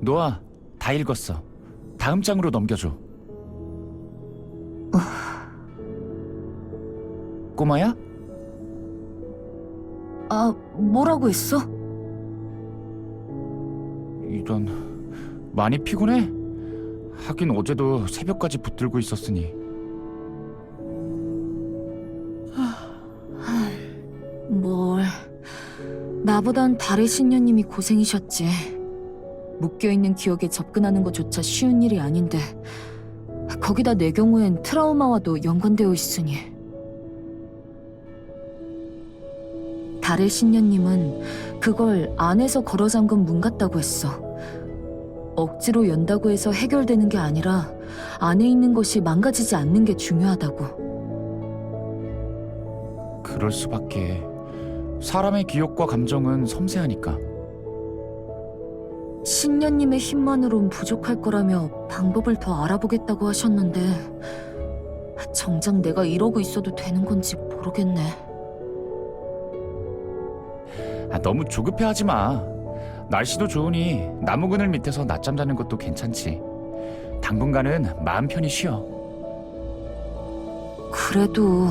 노아, 다 읽었어. 다음 장으로 넘겨줘. 꼬마야? 아, 뭐라고 했어? 이런, 많이 피곤해? 하긴 어제도 새벽까지 붙들고 있었으니. 뭘... 나보단 달의 신녀님이 고생이셨지. 묶여있는 기억에 접근하는 것조차 쉬운 일이 아닌데 거기다 내 경우엔 트라우마와도 연관되어 있으니. 달의 신녀님은 그걸 안에서 걸어 잠근 문 같다고 했어. 억지로 연다고 해서 해결되는 게 아니라 안에 있는 것이 망가지지 않는 게 중요하다고. 그럴 수밖에. 사람의 기억과 감정은 섬세하니까. 신녀님의 힘만으론 부족할 거라며 방법을 더 알아보겠다고 하셨는데 정작 내가 이러고 있어도 되는 건지 모르겠네. 너무 조급해하지 마. 날씨도 좋으니 나무 그늘 밑에서 낮잠 자는 것도 괜찮지. 당분간은 마음 편히 쉬어. 그래도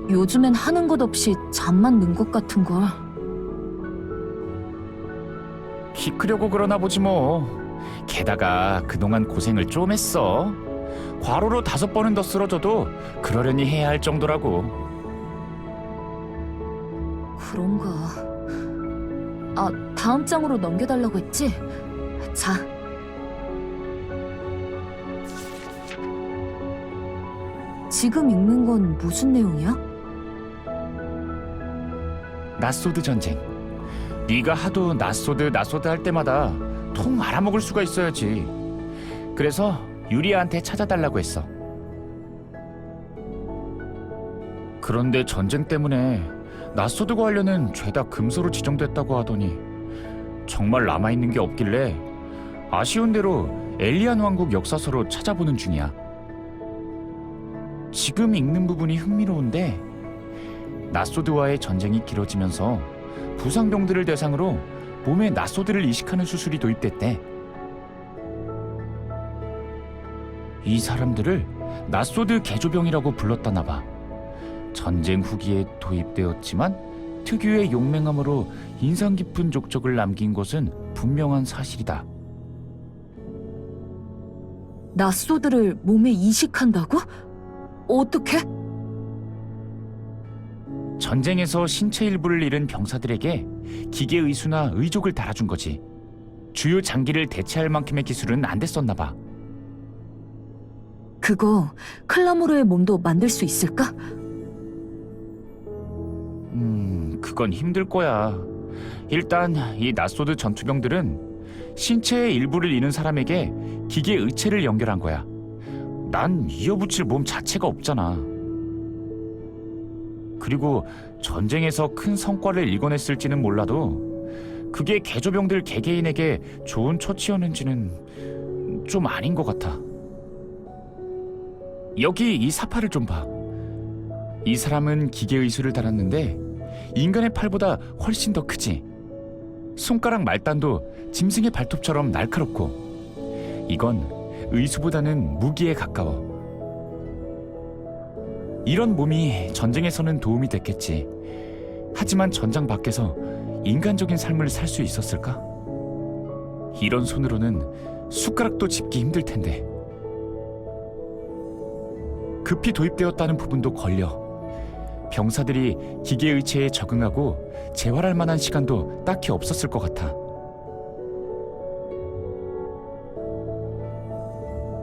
요즘엔 하는 것 없이 잠만 는 것 같은걸. 키 크려고 그러나 보지 뭐. 게다가 그동안 고생을 좀 했어. 과로로 5번은 더 쓰러져도 그러려니 해야 할 정도라고. 그런가. 아, 다음 장으로 넘겨달라고 했지? 자. 지금 읽는 건 무슨 내용이야? 낫소드 전쟁. 네가 하도 낫소드 할 때마다 통 알아먹을 수가 있어야지. 그래서 유리아한테 찾아달라고 했어. 그런데 전쟁 때문에 낫소드 관련은 죄다 금소로 지정됐다고 하더니 정말 남아있는 게 없길래 아쉬운 대로 엘리안 왕국 역사서로 찾아보는 중이야. 지금 읽는 부분이 흥미로운데 낫소드와의 전쟁이 길어지면서 부상병들을 대상으로 몸에 낫소드를 이식하는 수술이 도입됐대. 이 사람들을 낫소드 개조병이라고 불렀다나 봐. 전쟁 후기에 도입되었지만 특유의 용맹함으로 인상 깊은 족적을 남긴 것은 분명한 사실이다. 낫소드를 몸에 이식한다고? 어떻게? 전쟁에서 신체 일부를 잃은 병사들에게 기계의수나 의족을 달아준 거지. 주요 장기를 대체할 만큼의 기술은 안 됐었나 봐. 그거 클라모르의 몸도 만들 수 있을까? 그건 힘들 거야. 일단 이 낫소드 전투병들은 신체의 일부를 잃은 사람에게 기계 의체를 연결한 거야. 난 이어붙일 몸 자체가 없잖아. 그리고 전쟁에서 큰 성과를 일궈냈을지는 몰라도 그게 개조병들 개개인에게 좋은 처치였는지는 좀 아닌 것 같아. 여기 이 사파를 좀 봐. 이 사람은 기계의수를 달았는데 인간의 팔보다 훨씬 더 크지. 손가락 말단도 짐승의 발톱처럼 날카롭고 이건 의수보다는 무기에 가까워. 이런 몸이 전쟁에서는 도움이 됐겠지. 하지만 전장 밖에서 인간적인 삶을 살 수 있었을까? 이런 손으로는 숟가락도 짚기 힘들 텐데. 급히 도입되었다는 부분도 걸려. 병사들이 기계의체에 적응하고 재활할 만한 시간도 딱히 없었을 것 같아.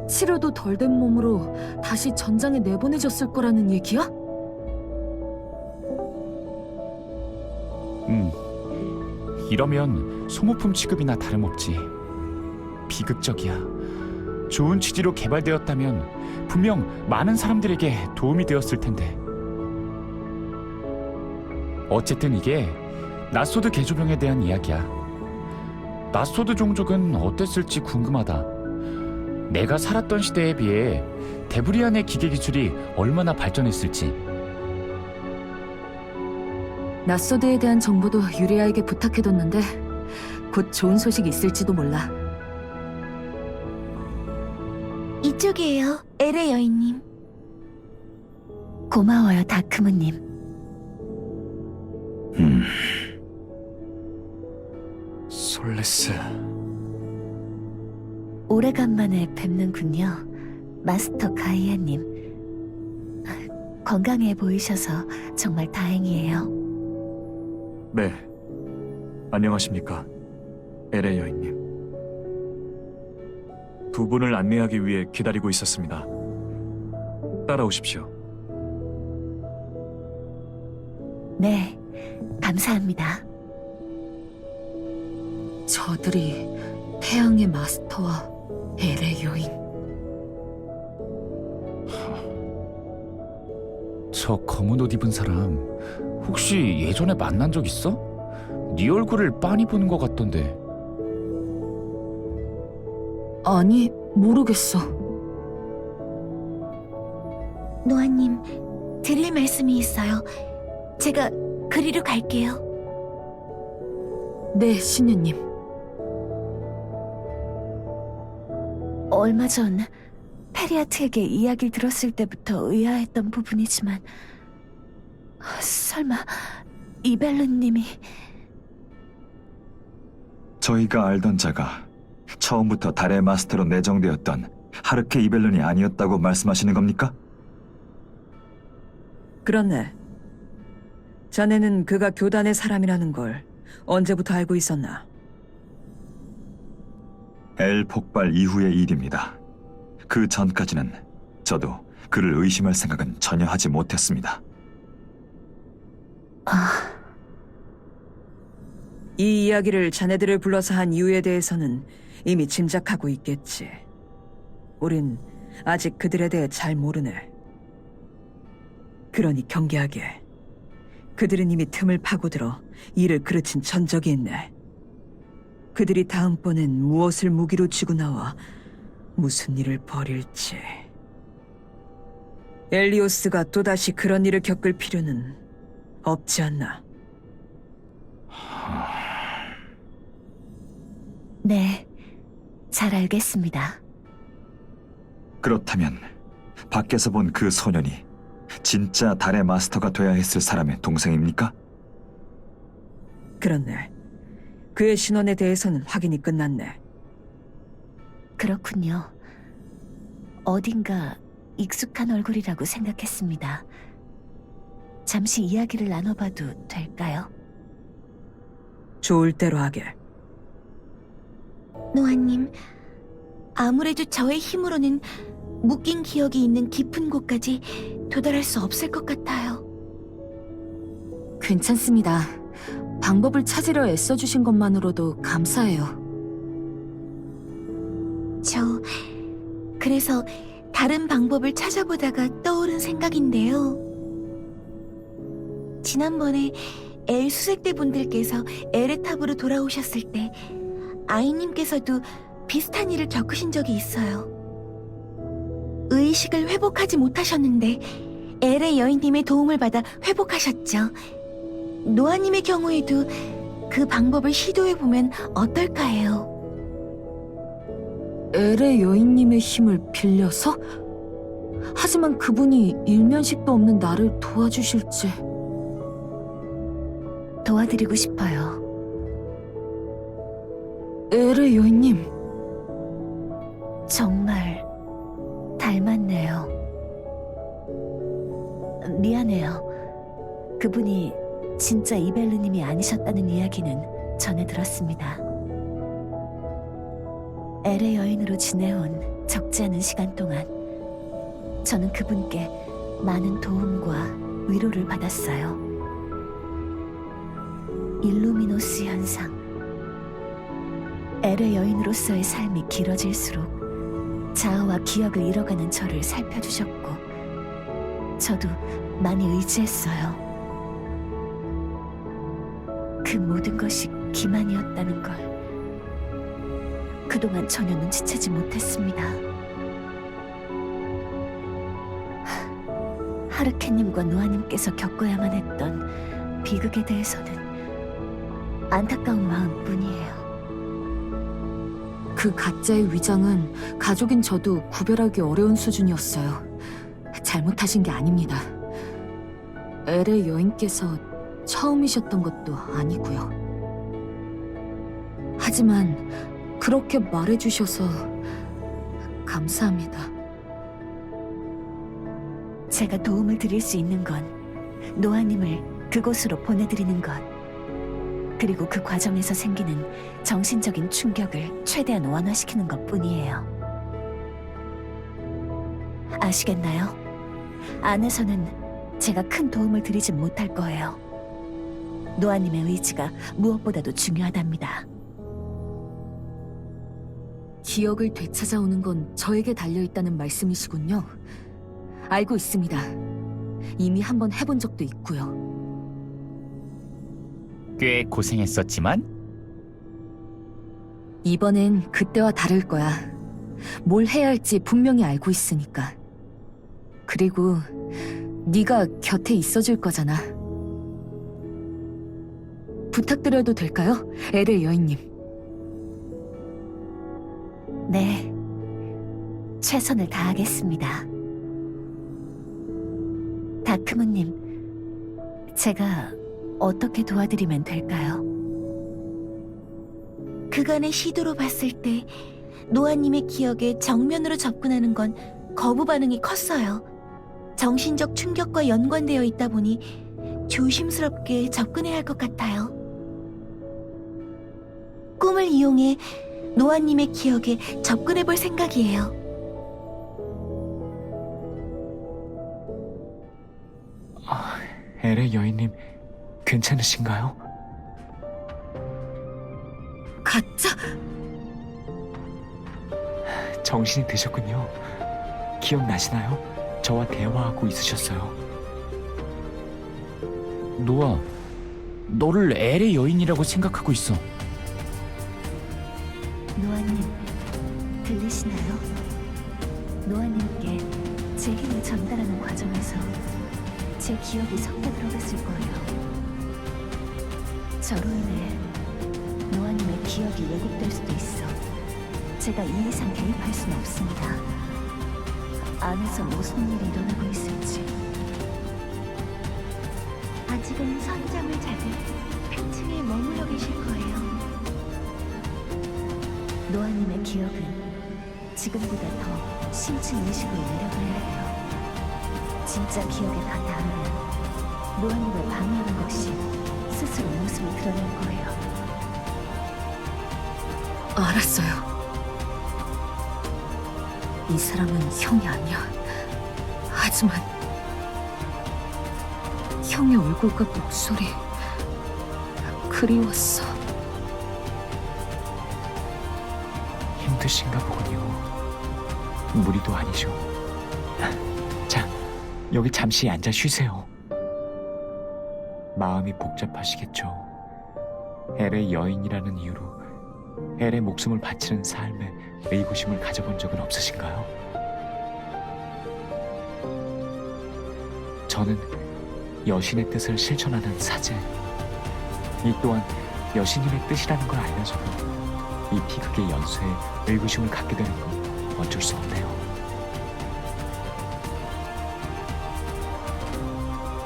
치료도 덜 된 몸으로 다시 전장에 내보내졌을 거라는 얘기야? 이러면 소모품 취급이나 다름없지. 비극적이야. 좋은 취지로 개발되었다면 분명 많은 사람들에게 도움이 되었을 텐데. 어쨌든 이게 낫소드 개조병에 대한 이야기야. 낫소드 종족은 어땠을지 궁금하다. 내가 살았던 시대에 비해 데브리안의 기계 기술이 얼마나 발전했을지. 낫소드에 대한 정보도 유리아에게 부탁해뒀는데 곧 좋은 소식이 있을지도 몰라. 이쪽이에요, 엘의 여인님. 고마워요, 다크문님. 솔레스. 오래간만에 뵙는군요, 마스터 가이아님. 건강해 보이셔서 정말 다행이에요. 네, 안녕하십니까, 엘의 여인님. 두 분을 안내하기 위해 기다리고 있었습니다. 따라오십시오. 네, 감사합니다. 저들이 태양의 마스터와 엘의 여인. 저 검은 옷 입은 사람 혹시 예전에 만난 적 있어? 네 얼굴을 빤히 보는 것 같던데. 아니, 모르겠어. 노아님, 드릴 말씀이 있어요. 제가 그리로 갈게요. 네, 신녀님. 얼마 전 페리아트에게 이야기를 들었을 때부터 의아했던 부분이지만 설마 이벨룬님이... 저희가 알던 자가 처음부터 달의 마스터로 내정되었던 하르케 이벨룬이 아니었다고 말씀하시는 겁니까? 그렇네. 자네는 그가 교단의 사람이라는 걸 언제부터 알고 있었나? 엘 폭발 이후의 일입니다. 그 전까지는 저도 그를 의심할 생각은 전혀 하지 못했습니다. 이 이야기를 자네들을 불러서 한 이유에 대해서는 이미 짐작하고 있겠지. 우린 아직 그들에 대해 잘 모르네. 그러니 경계하게. 그들은 이미 틈을 파고들어 일을 그르친 전적이 있네. 그들이 다음번엔 무엇을 무기로 쥐고 나와 무슨 일을 벌일지. 엘리오스가 또다시 그런 일을 겪을 필요는 없지 않나. 네, 잘 알겠습니다. 그렇다면 밖에서 본 그 소년이 진짜 달의 마스터가 돼야 했을 사람의 동생입니까? 그렇네. 그의 신원에 대해서는 확인이 끝났네. 그렇군요. 어딘가 익숙한 얼굴이라고 생각했습니다. 잠시 이야기를 나눠봐도 될까요? 좋을 대로 하게. 노아님, 아무래도 저의 힘으로는 묶인 기억이 있는 깊은 곳까지 도달할 수 없을 것 같아요. 괜찮습니다. 방법을 찾으려 애써주신 것만으로도 감사해요. 그래서 다른 방법을 찾아보다가 떠오른 생각인데요. 지난번에 엘 수색대 분들께서 에레탑으로 돌아오셨을 때 아이님께서도 비슷한 일을 겪으신 적이 있어요. 의식을 회복하지 못하셨는데 엘의 여인님의 도움을 받아 회복하셨죠. 노아님의 경우에도 그 방법을 시도해보면 어떨까 해요. 엘의 여인님의 힘을 빌려서? 하지만 그분이 일면식도 없는 나를 도와주실지. 도와드리고 싶어요. 엘의 여인님. 정말 닮았네요. 미안해요. 그분이 진짜 이벨르님이 아니셨다는 이야기는 전해 들었습니다. 엘의 여인으로 지내온 적지 않은 시간 동안 저는 그분께 많은 도움과 위로를 받았어요. 일루미노스 현상. 엘의 여인으로서의 삶이 길어질수록 자아와 기억을 잃어가는 저를 살펴주셨고 저도 많이 의지했어요. 그 모든 것이 기만이었다는 걸 그동안 전혀 눈치채지 못했습니다. 하르케님과 노아님께서 겪어야만 했던 비극에 대해서는 안타까운 마음뿐이에요. 그 가짜의 위장은 가족인 저도 구별하기 어려운 수준이었어요. 잘못하신 게 아닙니다. 엘의 여인께서 처음이셨던 것도 아니고요. 하지만 그렇게 말해주셔서 감사합니다. 제가 도움을 드릴 수 있는 건 노아님을 그곳으로 보내드리는 것, 그리고 그 과정에서 생기는 정신적인 충격을 최대한 완화시키는 것 뿐이에요. 아시겠나요? 안에서는 제가 큰 도움을 드리진 못할 거예요. 노아님의 의지가 무엇보다도 중요하답니다. 기억을 되찾아오는 건 저에게 달려있다는 말씀이시군요. 알고 있습니다. 이미 한번 해본 적도 있고요. 꽤 고생했었지만 이번엔 그때와 다를 거야. 뭘 해야 할지 분명히 알고 있으니까. 그리고 네가 곁에 있어줄 거잖아. 부탁드려도 될까요? 엘의 여인님. 네, 최선을 다하겠습니다. 다크문님, 제가 어떻게 도와드리면 될까요? 그간의 시도로 봤을 때 노아님의 기억에 정면으로 접근하는 건 거부 반응이 컸어요. 정신적 충격과 연관되어 있다 보니 조심스럽게 접근해야 할 것 같아요. 꿈을 이용해 노아님의 기억에 접근해 볼 생각이에요. 엘의 여인님, 괜찮으신가요? 가짜? 정신이 드셨군요. 기억나시나요? 저와 대화하고 있으셨어요. 노아, 너를 엘의 여인이라고 생각하고 있어. 노아님, 들리시나요? 노아님께 제 힘을 전달하는 과정에서 제 기억이 섞여 들어갔을 거예요. 저로 인해 노아님의 기억이 왜곡될 수도 있어 제가 이 이상 개입할 순 없습니다. 안에서 무슨 일이 일어나고 있을지. 아직은 선잠을 자듯 층에 머물러 계실 거예요. 노아님의 기억은 지금보다 더 심층 의식을 내려가야 해요. 진짜 기억에 다 닿으면 노아님을 방해하는 것이 스스로 모습을 드러낼 거예요. 알았어요. 이 사람은 형이 아니야. 하지만 형의 얼굴과 목소리 그리웠어. 힘드신가 보군요. 무리도 아니죠. 자, 여기 잠시 앉아 쉬세요. 마음이 복잡하시겠죠. 엘의 여인이라는 이유로 엘의 목숨을 바치는 삶에 의구심을 가져본 적은 없으신가요? 저는 여신의 뜻을 실천하는 사제, 이 또한 여신님의 뜻이라는 걸 알면서도 이 비극의 연쇄에 의구심을 갖게 되는 건 어쩔 수 없네요.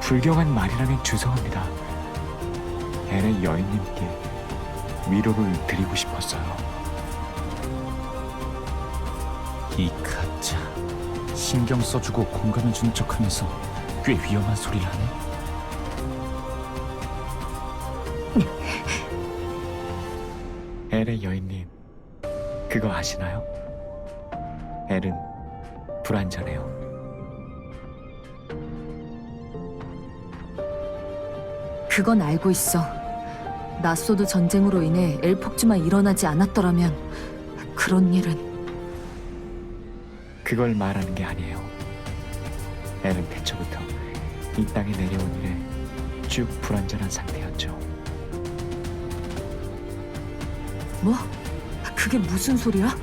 불경한 말이라면 죄송합니다. 엘의 여인님께 위로를 드리고 싶었어요. 이 가짜, 신경 써주고 공감해주는 척하면서 꽤 위험한 소리를 하네. 엘의 여인님, 그거 아시나요? 엘은 불완전해요. 그건 알고 있어. 나소드 전쟁으로 인해 엘폭주만 일어나지 않았더라면 그런 일은. 그걸 말하는 게 아니에요. 엘은 태초부터 이 땅에 내려온 이래 쭉 불완전한 상태였죠. 뭐? 그게 무슨 소리야?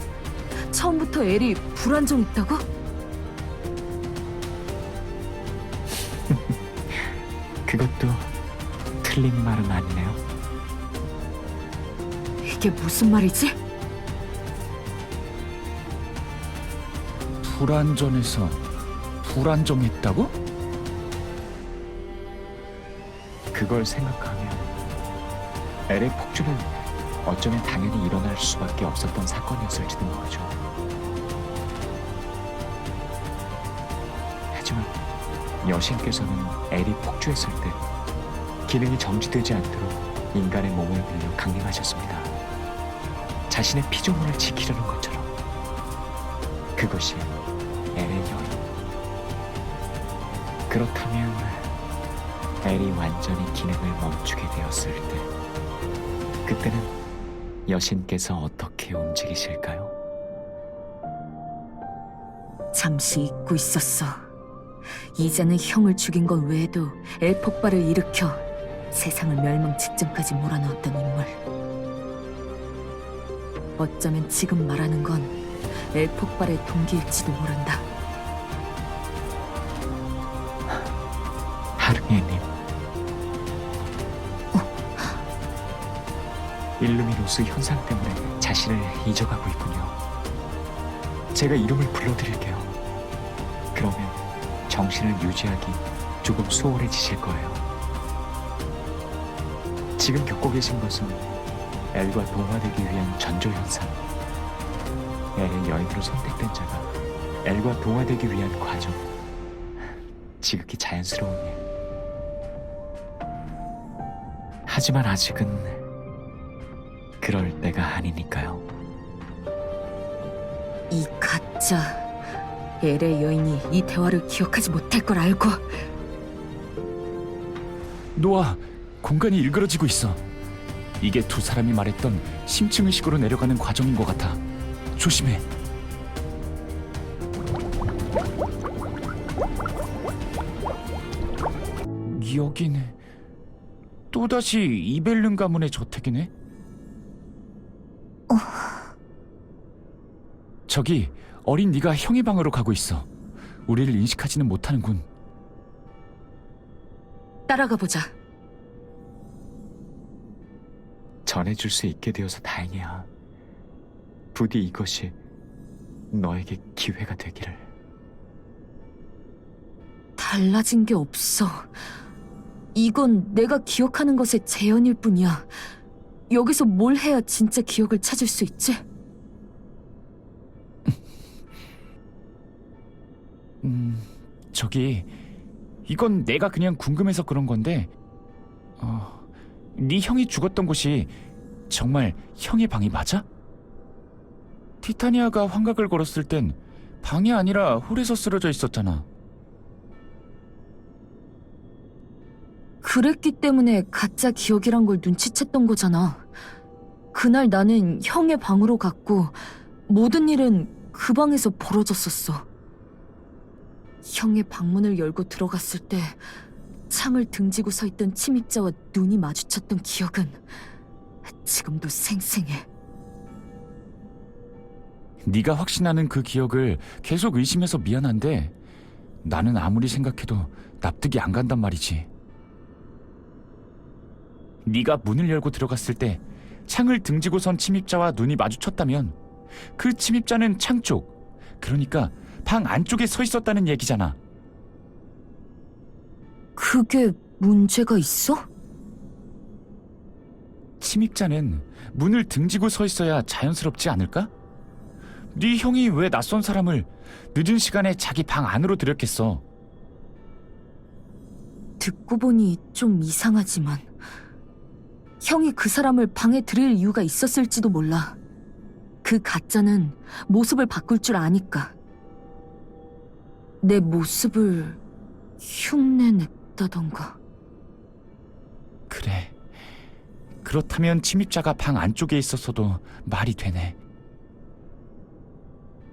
처음부터 엘이 불안정했다고? 그것도 틀린 말은 아니네요. 이게 무슨 말이지? 불안전해서 불안정했다고? 그걸 생각하면 엘의 폭주는 어쩌면 당연히 일어날 수밖에 없었던 사건이었을지도 모르죠. 하지만 여신께서는 엘이 폭주했을 때 기능이 정지되지 않도록 인간의 몸을 빌려 강림하셨습니다. 자신의 피조물을 지키려는 것처럼. 그것이 엘의 여인. 그렇다면 엘이 완전히 기능을 멈추게 되었을 때 그때는 여신께서 어떻게 움직이실까요? 잠시 잊고 있었어. 이제는 형을 죽인 것 외에도 엘 폭발을 일으켜 세상을 멸망 직전까지 몰아넣었던 인물. 어쩌면 지금 말하는 건 엘 폭발의 동기일지도 모른다. 하르미에님. 일루미노스 현상 때문에 자신을 잊어가고 있군요. 제가 이름을 불러드릴게요. 그러면 정신을 유지하기 조금 수월해지실 거예요. 지금 겪고 계신 것은 엘과 동화되기 위한 전조 현상. 엘의 여인으로 선택된 자가 엘과 동화되기 위한 과정. 지극히 자연스러운 일. 하지만 아직은 그럴 때가 아니니까요. 이 가짜 엘의 여인이 이 대화를 기억하지 못할 걸 알고. 노아, 공간이 일그러지고 있어. 이게 두 사람이 말했던 심층의식으로 내려가는 과정인 것 같아. 조심해. 여기네. 또다시 이벨른 가문의 저택이네. 저기 어린 네가 형의 방으로 가고 있어. 우리를 인식하지는 못하는군. 따라가 보자. 전해줄 수 있게 되어서 다행이야. 부디 이것이 너에게 기회가 되기를. 달라진 게 없어. 이건 내가 기억하는 것의 재현일 뿐이야. 여기서 뭘 해야 진짜 기억을 찾을 수 있지? 저기 이건 내가 그냥 궁금해서 그런 건데 네 형이 죽었던 곳이 정말 형의 방이 맞아? 티타니아가 환각을 걸었을 땐 방이 아니라 홀에서 쓰러져 있었잖아. 그랬기 때문에 가짜 기억이란 걸 눈치챘던 거잖아. 그날 나는 형의 방으로 갔고 모든 일은 그 방에서 벌어졌었어. 형의 방문을 열고 들어갔을 때 창을 등지고 서 있던 침입자와 눈이 마주쳤던 기억은 지금도 생생해. 네가 확신하는 그 기억을 계속 의심해서 미안한데 나는 아무리 생각해도 납득이 안 간단 말이지. 네가 문을 열고 들어갔을 때 창을 등지고 선 침입자와 눈이 마주쳤다면 그 침입자는 창 쪽, 그러니까 방 안쪽에 서 있었다는 얘기잖아. 그게 문제가 있어? 침입자는 문을 등지고 서 있어야 자연스럽지 않을까? 네 형이 왜 낯선 사람을 늦은 시간에 자기 방 안으로 들였겠어? 듣고 보니 좀 이상하지만 형이 그 사람을 방에 들일 이유가 있었을지도 몰라. 그 가짜는 모습을 바꿀 줄 아니까. 내 모습을 흉내냈다던가. 그래. 그렇다면 침입자가 방 안쪽에 있었어도 말이 되네.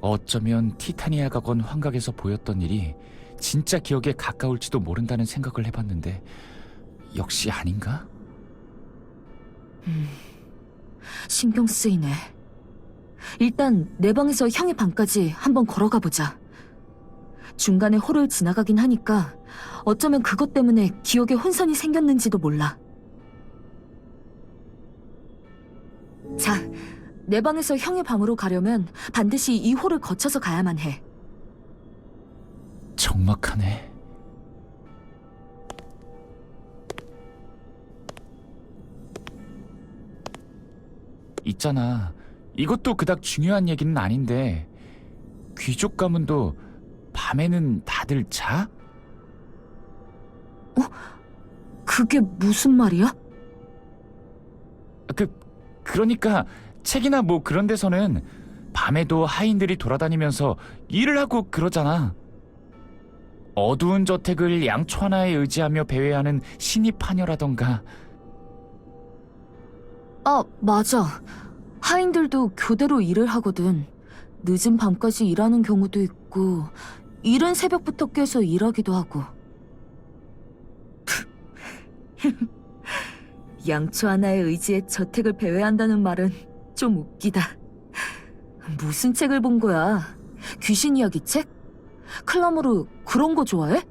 어쩌면 티타니아가 건 환각에서 보였던 일이 진짜 기억에 가까울지도 모른다는 생각을 해봤는데 역시 아닌가? 신경 쓰이네. 일단 내 방에서 형의 방까지 한번 걸어가 보자. 중간에 홀을 지나가긴 하니까 어쩌면 그것 때문에 기억에 혼선이 생겼는지도 몰라. 자, 내 방에서 형의 방으로 가려면 반드시 이 홀을 거쳐서 가야만 해. 적막하네. 있잖아. 이것도 그닥 중요한 얘기는 아닌데 귀족 가문도 밤에는 다들 자? 그게 무슨 말이야? 그러니까 책이나 뭐 그런 데서는 밤에도 하인들이 돌아다니면서 일을 하고 그러잖아. 어두운 저택을 양초 하나에 의지하며 배회하는 신입 파녀라던가. 아, 맞아. 하인들도 교대로 일을 하거든. 늦은 밤까지 일하는 경우도 있고, 이른 새벽부터 깨서 일하기도 하고. 양초 하나에 의지해 저택을 배회한다는 말은 좀 웃기다. 무슨 책을 본 거야? 귀신 이야기 책? 클라모르 그런 거 좋아해?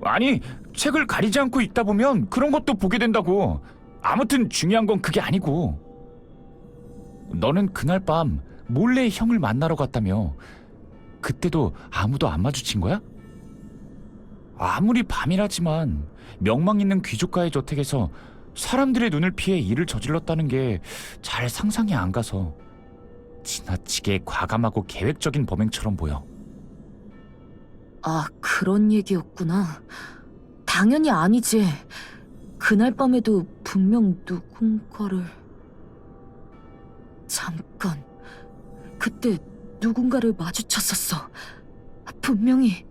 아니, 책을 가리지 않고 읽다 보면 그런 것도 보게 된다고. 아무튼 중요한 건 그게 아니고. 너는 그날 밤 몰래 형을 만나러 갔다며. 그때도 아무도 안 마주친 거야? 아무리 밤이라지만 명망 있는 귀족가의 저택에서 사람들의 눈을 피해 일을 저질렀다는 게 잘 상상이 안 가서 지나치게 과감하고 계획적인 범행처럼 보여. 아, 그런 얘기였구나. 당연히 아니지. 그날 밤에도 분명 누군가를... 잠깐. 그때 누군가를 마주쳤었어. 분명히.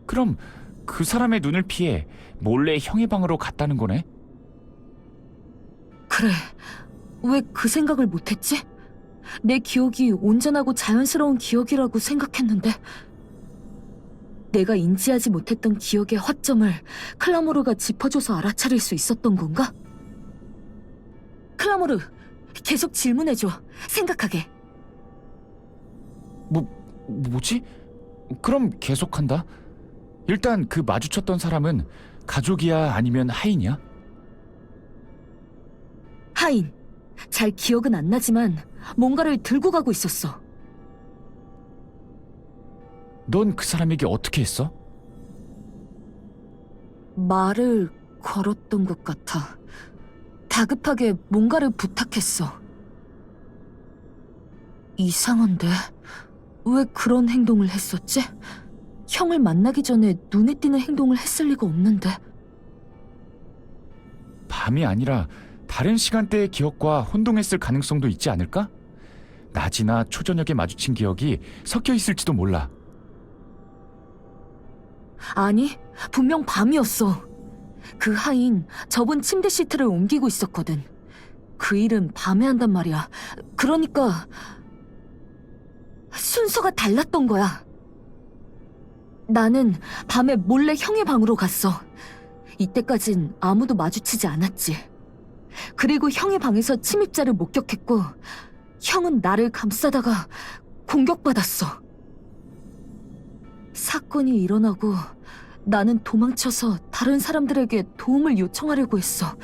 그럼 그 사람의 눈을 피해 몰래 형의 방으로 갔다는 거네? 그래. 왜 그 생각을 못했지? 내 기억이 온전하고 자연스러운 기억이라고 생각했는데 내가 인지하지 못했던 기억의 허점을 클라모르가 짚어줘서 알아차릴 수 있었던 건가? 클라모르, 계속 질문해줘. 생각하게. 뭐지? 그럼 계속한다. 일단 그 마주쳤던 사람은 가족이야 아니면 하인이야? 하인. 잘 기억은 안 나지만 뭔가를 들고 가고 있었어. 넌 그 사람에게 어떻게 했어? 말을 걸었던 것 같아. 다급하게 뭔가를 부탁했어. 이상한데? 왜 그런 행동을 했었지? 형을 만나기 전에 눈에 띄는 행동을 했을 리가 없는데. 밤이 아니라 다른 시간대의 기억과 혼동했을 가능성도 있지 않을까? 낮이나 초저녁에 마주친 기억이 섞여 있을지도 몰라. 아니, 분명 밤이었어. 그 하인 저번 침대 시트를 옮기고 있었거든. 그 일은 밤에 한단 말이야. 그러니까 순서가 달랐던 거야. 나는 밤에 몰래 형의 방으로 갔어. 이때까진 아무도 마주치지 않았지. 그리고 형의 방에서 침입자를 목격했고 형은 나를 감싸다가 공격받았어. 사건이 일어나고 나는 도망쳐서 다른 사람들에게 도움을 요청하려고 했어.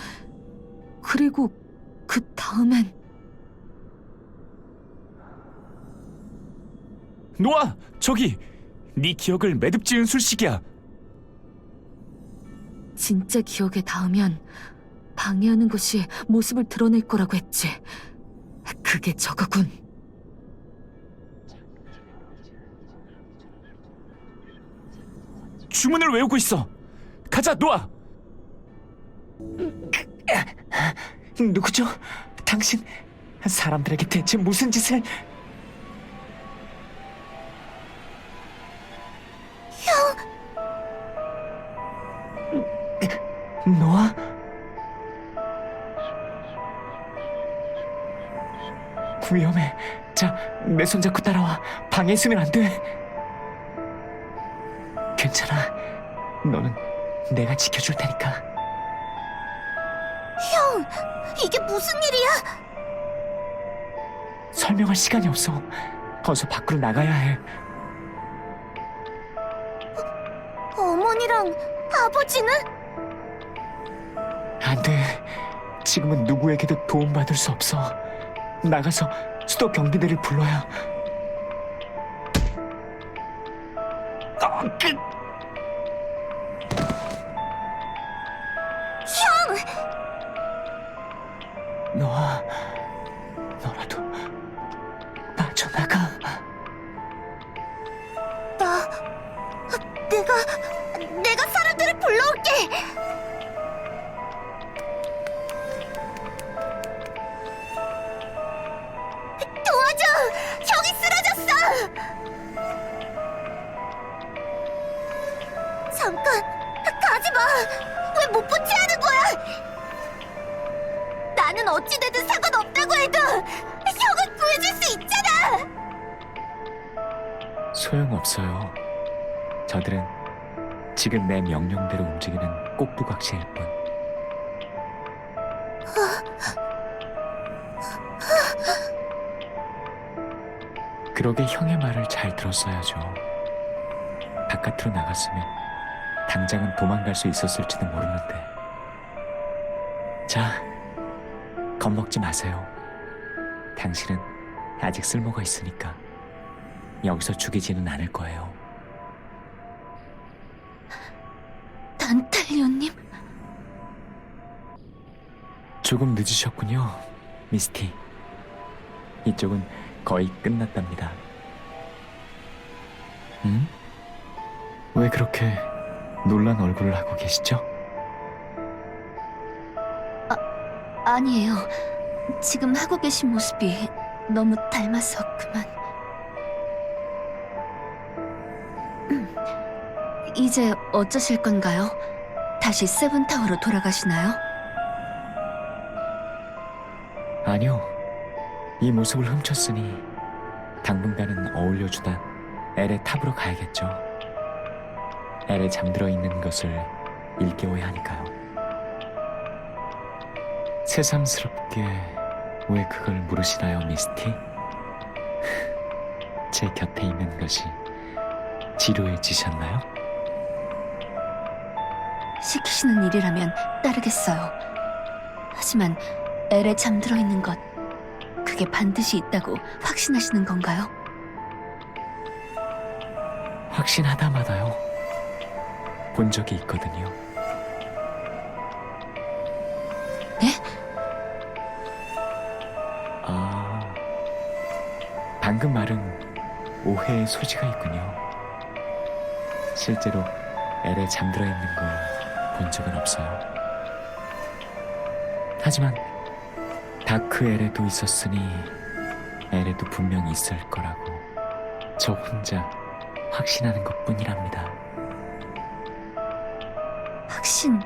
그리고 그 다음엔... 노아! 저기! 네 기억을 매듭지은 술식이야. 진짜 기억에 닿으면 방해하는 것이 모습을 드러낼 거라고 했지. 그게 저거군. 주문을 외우고 있어. 가자, 노아! 누구죠? 당신 사람들에게 대체 무슨 짓을... 형! 노아? 위험해. 자, 내 손잡고 따라와. 방해 있으면 안 돼. 괜찮아. 너는 내가 지켜줄 테니까. 형, 이게 무슨 일이야? 설명할 시간이 없어. 어서 밖으로 나가야 해. 어머니랑 아버지는? 안 돼. 지금은 누구에게도 도움받을 수 없어. 나가서 수도 경비대를 불러야. 너아, 너라도 빠져나가. 내가 사람들을 불러올게. 도와줘! 형이 쓰러졌어! 잠깐, 가지 마! 왜 못 붙이하는 거야? 나는 어찌되든 상관없다고 해도 형은 구해줄 수 있잖아! 소용없어요. 저들은 지금 내 명령대로 움직이는 꼭두각시일 뿐. 그러게 형의 말을 잘 들었어야죠. 바깥으로 나갔으면 당장은 도망갈 수 있었을지도 모르는데. 자, 겁먹지 마세요. 당신은 아직 쓸모가 있으니까 여기서 죽이지는 않을 거예요. 단탈리오님? 조금 늦으셨군요, 미스티. 이쪽은 거의 끝났답니다. 왜 그렇게 놀란 얼굴을 하고 계시죠? 아니에요. 지금 하고 계신 모습이 너무 닮아서 그만. 이제 어쩌실 건가요? 다시 세븐타워로 돌아가시나요? 아니요. 이 모습을 훔쳤으니 당분간은 어울려주다 엘의 탑으로 가야겠죠. 엘에 잠들어 있는 것을 일깨워야 하니까요. 새삼스럽게 왜 그걸 물으시나요, 미스티? 제 곁에 있는 것이 지루해지셨나요? 시키시는 일이라면 따르겠어요. 하지만 엘에 잠들어 있는 것, 그게 반드시 있다고 확신하시는 건가요? 확신하다마다요. 본 적이 있거든요. 네? 방금 말은 오해의 소지가 있군요. 실제로 엘에 잠들어 있는 걸 본 적은 없어요. 하지만 다크 엘에도 있었으니 엘에도 분명히 있을 거라고 저 혼자 확신하는 것뿐이랍니다. 확신인가요?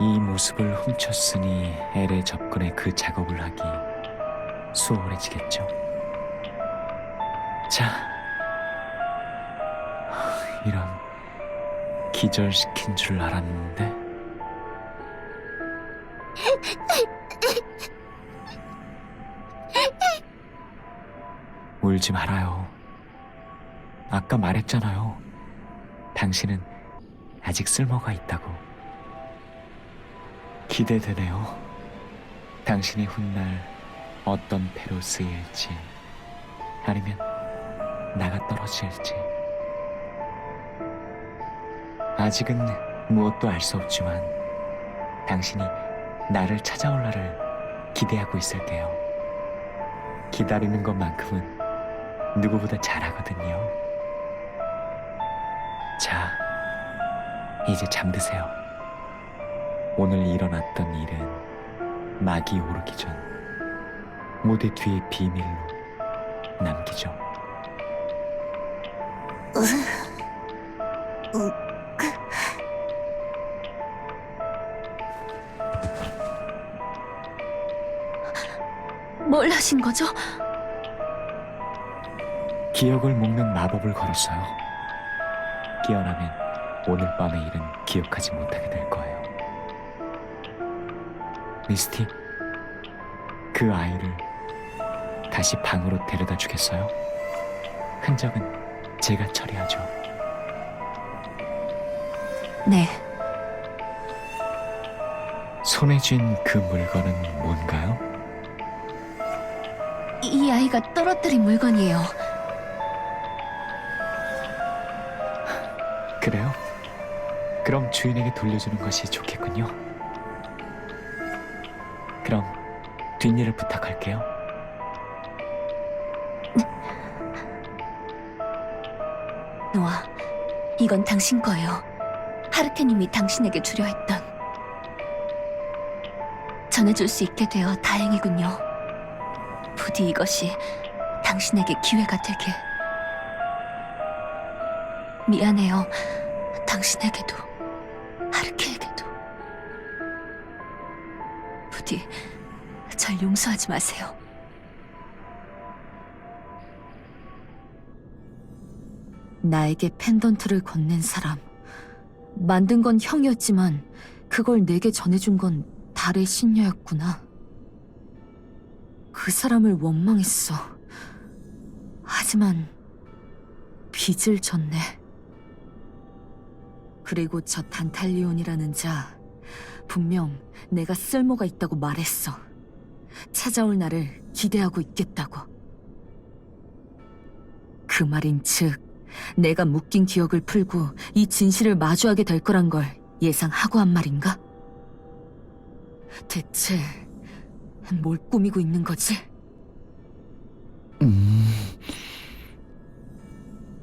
이 모습을 훔쳤으니 엘에 접근해 그 작업을 하기 수월해지겠죠. 자, 이런 기절시킨 줄 알았는데. 울지 말아요. 아까 말했잖아요. 당신은 아직 쓸모가 있다고. 기대되네요. 당신이 훗날 어떤 패로 쓰일지, 아니면 나가 떨어질지. 아직은 무엇도 알 수 없지만 당신이 나를 찾아올 날을 기대하고 있을게요. 기다리는 것만큼은 누구보다 잘하거든요. 자, 이제 잠드세요. 오늘 일어났던 일은 막이 오르기 전 무대 뒤의 비밀로 남기죠. 뭘 하신 거죠? 기억을 묶는 마법을 걸었어요. 깨어나면 오늘 밤의 일은 기억하지 못하게 될 거예요. 미스티, 그 아이를 다시 방으로 데려다 주겠어요? 흔적은 제가 처리하죠. 네. 손에 쥔 그 물건은 뭔가요? 이 아이가 떨어뜨린 물건이에요. 그래요? 그럼 주인에게 돌려주는 것이 좋겠군요. 그럼 뒷일을 부탁할게요. 노아, 이건 당신 거예요. 하르케님이 당신에게 주려 했던. 전해줄 수 있게 되어 다행이군요. 부디 이것이 당신에게 기회가 되길. 미안해요. 당신에게도, 하르케에게도. 부디 절 용서하지 마세요. 나에게 펜던트를 건넨 사람. 만든 건 형이었지만 그걸 내게 전해준 건 달의 신녀였구나. 그 사람을 원망했어. 하지만 빚을 졌네. 그리고 저 단탈리온이라는 자, 분명 내가 쓸모가 있다고 말했어. 찾아올 날을 기대하고 있겠다고. 그 말인즉 내가 묶인 기억을 풀고 이 진실을 마주하게 될 거란 걸 예상하고 한 말인가? 대체 뭘 꾸미고 있는 거지?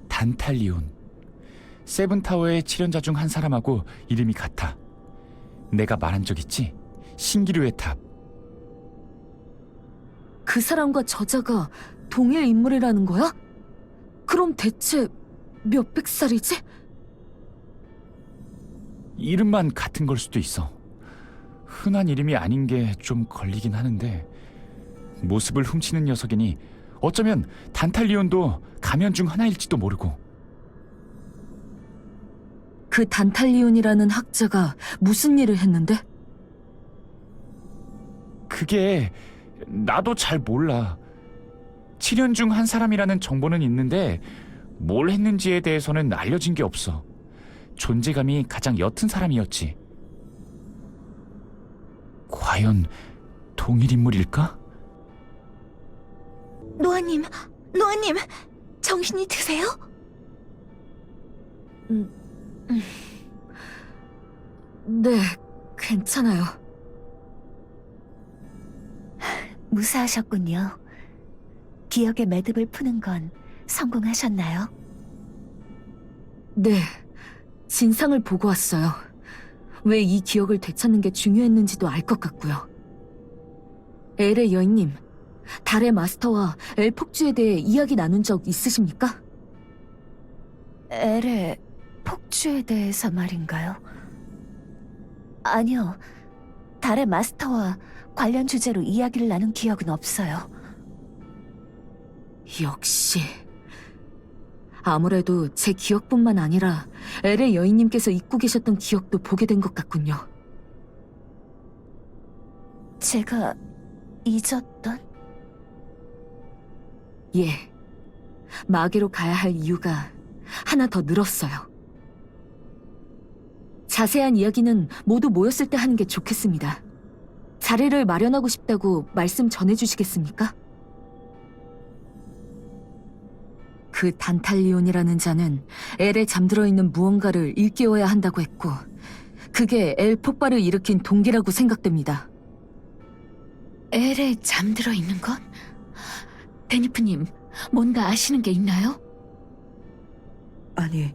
단탈리온. 세븐타워의 7연자 중 한 사람하고 이름이 같아. 내가 말한 적 있지? 신기류의 탑. 그 사람과 저자가 동일 인물이라는 거야? 그럼 대체 몇백 살이지? 이름만 같은 걸 수도 있어. 흔한 이름이 아닌 게 좀 걸리긴 하는데 모습을 훔치는 녀석이니 어쩌면 단탈리온도 가면 중 하나일지도 모르고. 그 단탈리온이라는 학자가 무슨 일을 했는데? 그게 나도 잘 몰라. 7연 중 한 사람이라는 정보는 있는데 뭘 했는지에 대해서는 알려진 게 없어. 존재감이 가장 옅은 사람이었지. 과연 동일 인물일까? 노아님, 노아님, 정신이 드세요? 네, 괜찮아요. 무사하셨군요. 기억의 매듭을 푸는 건 성공하셨나요? 네, 진상을 보고 왔어요. 왜 이 기억을 되찾는 게 중요했는지도 알 것 같고요. 엘의 여인님, 달의 마스터와 엘 폭주에 대해 이야기 나눈 적 있으십니까? 엘의 폭주에 대해서 말인가요? 아니요. 달의 마스터와 관련 주제로 이야기를 나눈 기억은 없어요. 역시. 아무래도 제 기억뿐만 아니라 엘의 여인님께서 잊고 계셨던 기억도 보게 된 것 같군요. 제가 잊었던? 예. 마계로 가야 할 이유가 하나 더 늘었어요. 자세한 이야기는 모두 모였을 때 하는 게 좋겠습니다. 자리를 마련하고 싶다고 말씀 전해주시겠습니까? 그 단탈리온이라는 자는 엘에 잠들어 있는 무언가를 일깨워야 한다고 했고, 그게 엘 폭발을 일으킨 동기라고 생각됩니다. 엘에 잠들어 있는 건? 베니프님, 뭔가 아시는 게 있나요? 아니,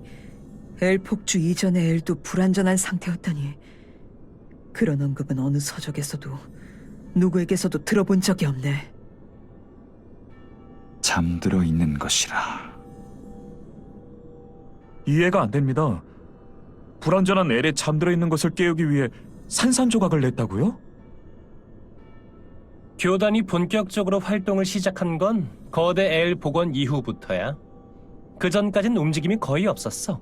엘 폭주 이전의 엘도 불완전한 상태였다니. 그런 언급은 어느 서적에서도 누구에게서도 들어본 적이 없네. 잠들어 있는 것이라. 이해가 안 됩니다. 불완전한 엘에 잠들어 있는 것을 깨우기 위해 산산조각을 냈다고요? 교단이 본격적으로 활동을 시작한 건 거대 엘 복원 이후부터야. 그 전까진 움직임이 거의 없었어.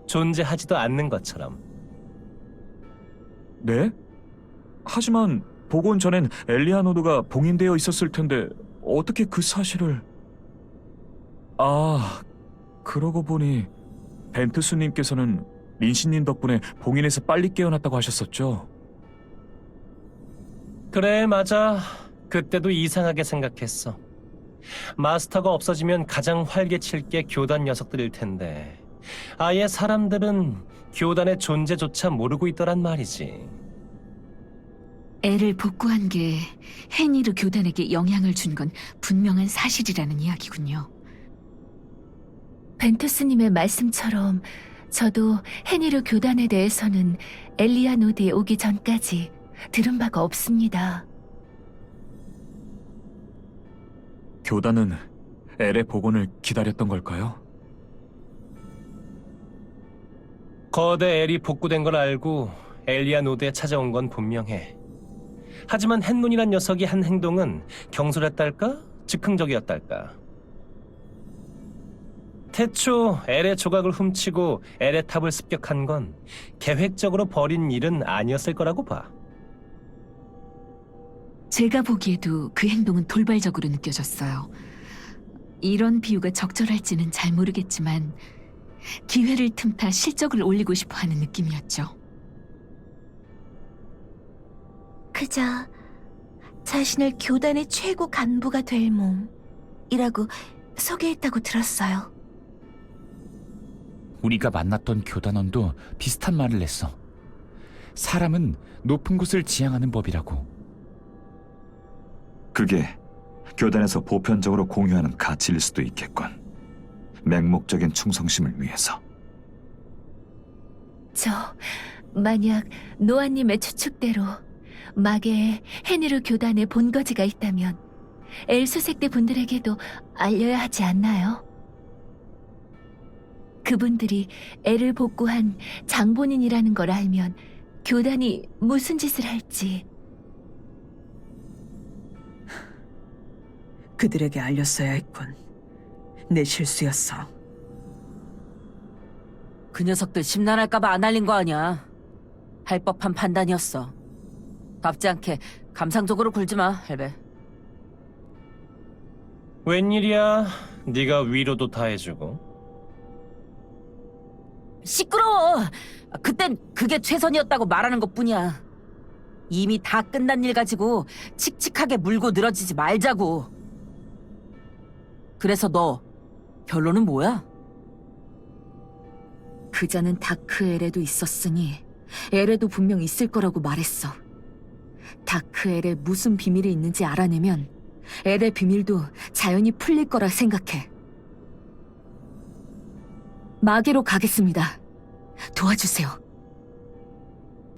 존재하지도 않는 것처럼. 네? 하지만 복원 전엔 엘리아노드가 봉인되어 있었을 텐데 어떻게 그 사실을... 아, 그러고 보니 벤트스님께서는 린시님 덕분에 봉인에서 빨리 깨어났다고 하셨었죠? 그래, 맞아. 그때도 이상하게 생각했어. 마스터가 없어지면 가장 활개칠 게 교단 녀석들일 텐데 아예 사람들은 교단의 존재조차 모르고 있더란 말이지. 애를 복구한 게 헤니르 교단에게 영향을 준 건 분명한 사실이라는 이야기군요. 벤투스님의 말씀처럼 저도 헤니르 교단에 대해서는 엘리아노드에 오기 전까지 들은 바가 없습니다. 교단은 엘의 복원을 기다렸던 걸까요? 거대 엘이 복구된 걸 알고 엘리아 노드에 찾아온 건 분명해. 하지만 헨문이란 녀석이 한 행동은 경솔했달까? 즉흥적이었달까? 태초 엘의 조각을 훔치고 엘의 탑을 습격한 건 계획적으로 벌인 일은 아니었을 거라고 봐. 제가 보기에도 그 행동은 돌발적으로 느껴졌어요. 이런 비유가 적절할지는 잘 모르겠지만 기회를 틈타 실적을 올리고 싶어 하는 느낌이었죠. 그저 자신을 교단의 최고 간부가 될 몸이라고 소개했다고 들었어요. 우리가 만났던 교단원도 비슷한 말을 했어. 사람은 높은 곳을 지향하는 법이라고. 그게 교단에서 보편적으로 공유하는 가치일 수도 있겠군. 맹목적인 충성심을 위해서. 만약 노아님의 추측대로 마계에 헤니르 교단의 본거지가 있다면 엘수색대 분들에게도 알려야 하지 않나요? 그분들이 엘을 복구한 장본인이라는 걸 알면 교단이 무슨 짓을 할지. 그들에게 알렸어야 했군. 내 실수였어. 그 녀석들 심란할까봐 안 알린 거 아니야. 할 법한 판단이었어. 답지 않게 감상적으로 굴지 마, 헬베. 웬일이야? 네가 위로도 다 해주고. 시끄러워! 그땐 그게 최선이었다고 말하는 것뿐이야. 이미 다 끝난 일 가지고 칙칙하게 물고 늘어지지 말자고. 그래서 너 결론은 뭐야? 그자는 다크 엘에도 있었으니 엘에도 분명 있을 거라고 말했어. 다크 엘에 무슨 비밀이 있는지 알아내면 엘의 비밀도 자연히 풀릴 거라 생각해. 마계로 가겠습니다. 도와주세요.